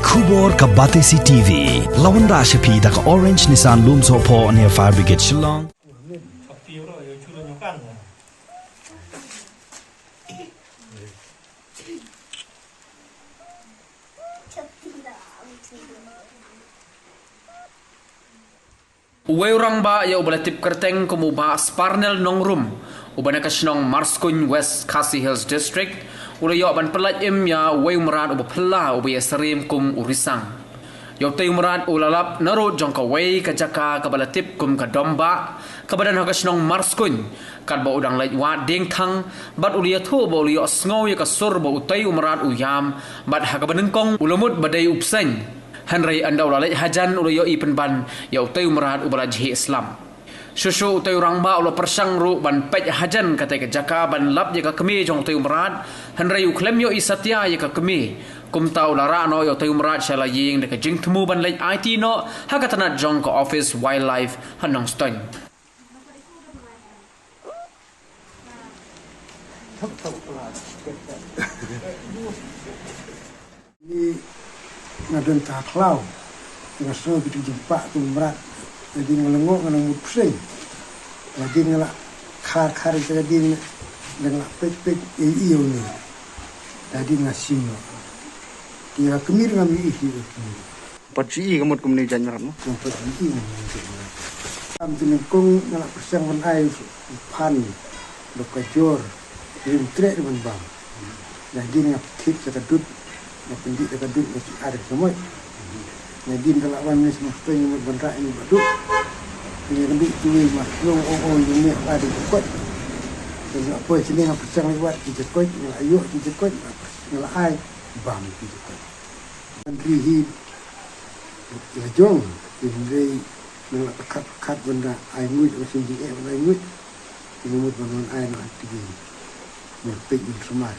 Khubor ka Batesi TV. Lawan ra shapi da ka Orange Nissan Loom Sopo near Fire Brigade Shillong. Uwe ba ya ubalatip kerteng kumuba Sparnel Nongrum ubana kasnong Marskun West Khasi Hills District ula yo ban pelat im ya uwe umran uba pela uba ya serim kum urisang yo tay umran ulalap naro jongka uwe kajaka kabalatip kum kadomba kabadan hakasnong Marskun kad ba udang lait wa ding thang bat ulia thu ba ulia sngow ya kasur ba utay umran uyam bat hakabanengkong ulamut badai upseng Henry anda ulalai hajan ulayo ipenban ya utai umrad ubalajhi Islam. Susu utai orang ba ula persang ru ban pej hajan katai ke jaka ban lap ya ka kemi jong utai umrad. Henry uklem yo isatya ya ka kemi. Kum tau lara no ya utai umrad shala ying de ka jing temu ban lait IT no hakatanat jong ka office wildlife hanong stone. Ngadon taklau dengan semua kita jumpa tu merat jadi ngelengok dengan mupsing jadi ngelak kar jadi dengan pek iyo ni jadi ngasim dia kemir dengan mi ihi Patsi kamut kumni janyarat mo. Patsi am tinengkong ngelak persang ban ai pan lokajor rim trek ban bang jadi ngap kit sakadut pendik dekat duduk masih ada semua. Jadi kalau orang ni semua yang berbentuk ini baduk, ini lebih tuai mas, long ini ada kuat. Dan apa sini yang persang lewat kita kuat, yang ayuh kita kuat, yang ai bam kita kuat. Menteri hi jong, ini nak kat benda ai muid macam dia ai muid, ini muid benda ai nak tinggi, berpikir semar.